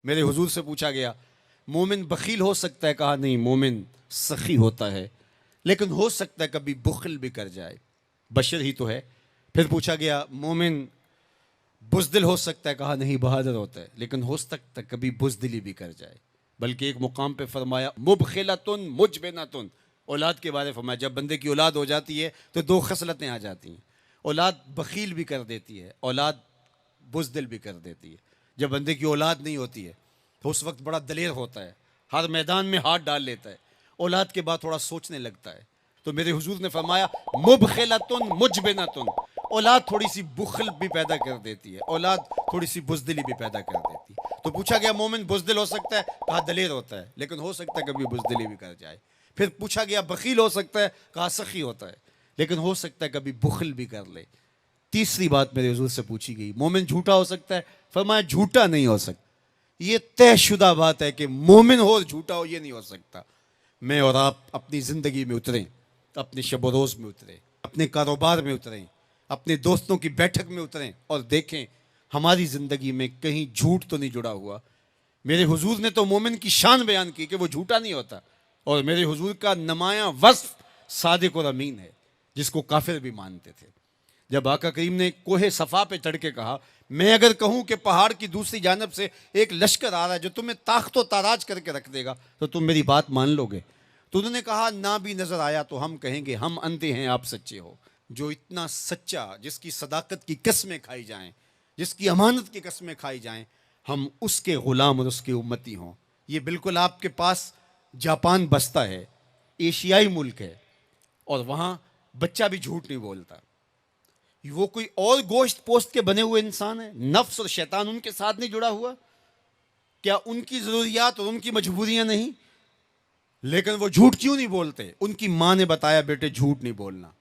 मेरे हुजूर से पूछा गया, मोमिन बखील हो सकता है? कहा नहीं, मोमिन सखी होता है, लेकिन हो सकता है कभी बुखल भी कर जाए, बशर ही तो है। फिर पूछा गया, मोमिन बुज़दिल हो सकता है? कहा नहीं, बहादुर होता है, लेकिन हो सकता है कभी बुज़दिली भी कर जाए। बल्कि एक मुकाम पे फरमाया, मुबखिलतुन मुजबिनतुन, औलाद के बारे में फरमाया, जब बंदे की औलाद हो जाती है तो दो खसलतें आ जाती हैं। औलाद बखील भी कर देती है, औलाद बुज़दिल भी कर देती है। जब बंदे की औलाद नहीं होती है तो उस वक्त बड़ा दलेर होता है, हर मैदान में हाथ डाल लेता है। औलाद के बाद थोड़ा सोचने लगता है। तो मेरे हुजूर ने फरमाया, मुबखिलतुन मुजबिनतुन, औलाद थोड़ी सी बुखल भी पैदा कर देती है, औलाद थोड़ी सी बुज़दिली भी पैदा कर देती है। तो पूछा गया, मोमिन बुज़दिल हो सकता है? कहा दलेर होता है, लेकिन हो सकता है कभी बुज़दिली भी कर जाए। फिर पूछा गया, बखील हो सकता है? कहा सखी होता है, लेकिन हो सकता है कभी बुखल भी कर ले। तीसरी बात मेरे हुजूर से पूछी गई, मोमिन झूठा हो सकता है? फरमाया, झूठा नहीं हो सकता। ये तयशुदा बात है कि मोमिन हो और झूठा हो, ये नहीं हो सकता। मैं और आप अपनी ज़िंदगी में उतरें, अपने शब रोज़ में उतरें, अपने कारोबार में उतरें, अपने दोस्तों की बैठक में उतरें और देखें हमारी ज़िंदगी में कहीं झूठ तो नहीं जुड़ा हुआ। मेरे हुजूर ने तो मोमिन की शान बयान की कि वो झूठा नहीं होता, और मेरे हुजूर का नमाया वस्फ सादिक और अमीन है, जिसको काफिर भी मानते थे। जब आका करीम ने कोहे सफ़ा पे चढ़ के कहा, मैं अगर कहूं कि पहाड़ की दूसरी जानब से एक लश्कर आ रहा है जो तुम्हें ताख्तो ताराज करके रख देगा, तो तुम मेरी बात मान लोगे? तो उन्होंने कहा, ना भी नजर आया तो हम कहेंगे हम अंधे हैं, आप सच्चे हो। जो इतना सच्चा, जिसकी सदाकत की कस्में खाई जाएं, जिसकी अमानत की कस्में खाई जाएं, हम उसके गुलाम और उसके उम्मती हों। ये बिल्कुल आपके पास जापान बसता है, एशियाई मुल्क है, और वहां बच्चा भी झूठ नहीं बोलता। वो कोई और गोश्त पोस्ट के बने हुए इंसान है, नफ्स और शैतान उनके साथ नहीं जुड़ा हुआ? क्या उनकी जरूरियात और उनकी मजबूरियां नहीं? लेकिन वो झूठ क्यों नहीं बोलते? उनकी मां ने बताया, बेटे झूठ नहीं बोलना।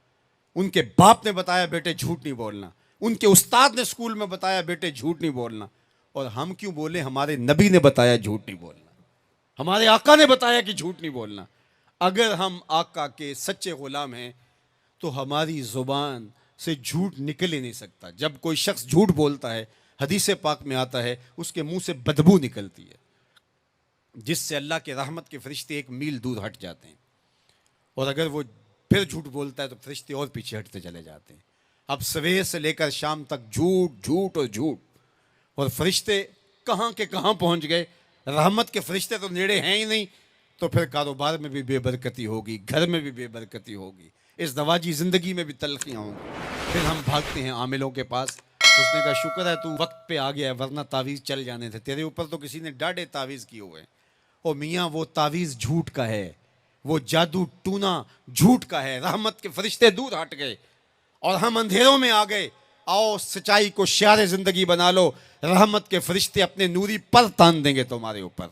उनके बाप ने बताया, बेटे झूठ नहीं बोलना। उनके उस्ताद ने स्कूल में बताया, बेटे झूठ नहीं बोलना। और हम क्यों बोले? हमारे नबी ने बताया झूठ नहीं बोलना, हमारे आका ने बताया कि झूठ नहीं बोलना। अगर हम आका के सच्चे गुलाम हैं तो हमारी जुबान से झूठ निकल ही नहीं सकता। जब कोई शख्स झूठ बोलता है, हदीस पाक में आता है, उसके मुंह से बदबू निकलती है, जिससे अल्लाह के रहमत के फरिश्ते एक मील दूर हट जाते हैं। और अगर वो फिर झूठ बोलता है तो फरिश्ते और पीछे हटते चले जाते हैं। अब सवेर से लेकर शाम तक झूठ झूठ और झूठ, और फरिश्ते कहाँ के कहाँ पहुंच गए। रहमत के फरिश्ते तो नेड़े हैं ही नहीं, तो फिर कारोबार में भी बेबरकती होगी, घर में भी बेबरकती होगी, इस दवाजी ज़िंदगी में भी तलखियाँ होंगी। फिर हम भागते हैं आमिलों के पास। उसने कहा, शुक्र है तू वक्त पे आ गया, वरना तावीज़ चल जाने थे तेरे ऊपर, तो किसी ने डाढ़े तावीज़ किए हुए हैं। ओ मियाँ, वो तावीज़ झूठ का है, वो जादू टूना झूठ का है। रहमत के फरिश्ते दूर हट गए और हम अंधेरों में आ गए। आओ सच्चाई को शियार जिंदगी बना लो, रहमत के फरिश्ते अपने नूरी पर तान देंगे तुम्हारे ऊपर,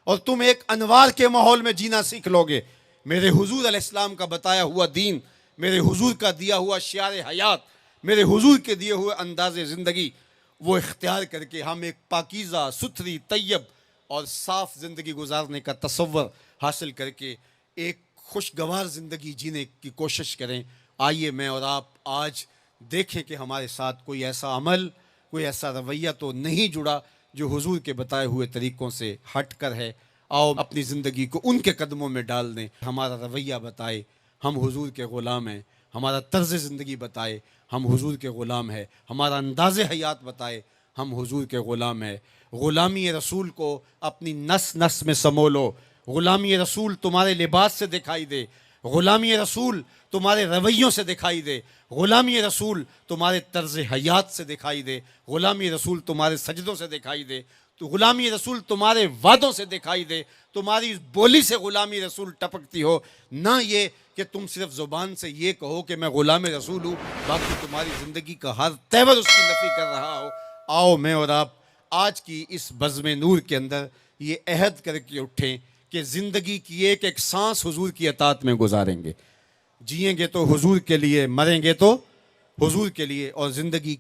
और तुम एक अनवार के माहौल में जीना सीख लोगे। मेरे हुजूर अलैहिस्सलाम का बताया हुआ दीन, मेरे हुजूर का दिया हुआ शियार हयात, मेरे हुजूर के दिए हुए अंदाज़े ज़िंदगी, वो इख्तियार करके हम एक पाकीज़ा, सुथरी, तैयब और साफ ज़िंदगी गुजारने का तसव्वुर हासिल करके एक खुशगवार ज़िंदगी जीने की कोशिश करें। आइए मैं और आप आज देखें कि हमारे साथ कोई ऐसा अमल, कोई ऐसा रवैया तो नहीं जुड़ा जो हुजूर के बताए हुए तरीक़ों से हट कर है। आओ अपनी ज़िंदगी को उनके कदमों में डाल दें। हमारा रवैया बताए हम हुजूर के ग़ुलाम हैं, हमारा तर्ज़ ज़िंदगी बताए हम हुजूर के ग़ुलाम हैं, हमारा अंदाज़ हयात बताए हम हुजूर के ग़ुलाम हैं। ग़ुलामी रसूल को अपनी नस नस में समो लो। ग़ुलामी रसूल तुम्हारे लिबास से दिखाई दे, ग़ुलामी रसूल तुम्हारे रवैयों से दिखाई दे, ग़ुलामी रसूल तुम्हारे तर्ज़ हयात से दिखाई दे, ग़ुलामी रसूल तुम्हारे सजदों से दिखाई दे, तो ग़ुलामी रसूल तुम्हारे वादों से दिखाई दे, तुम्हारी बोली से ग़ुलामी रसूल टपकती हो। ना ये कि तुम सिर्फ ज़ुबान से ये कहो कि मैं ग़ुलाम रसूल हूँ, बाकी तुम्हारी ज़िंदगी का हर तेवर उसकी नफ़ी कर रहा हो। आओ मैं और आप आज की इस बज़्म नूर के अंदर ये अहद करके उठें कि ज़िंदगी की एक एक सांस हुजूर की अतात में गुजारेंगे। जिएंगे तो हुजूर के लिए, मरेंगे तो हुजूर के लिए, और ज़िंदगी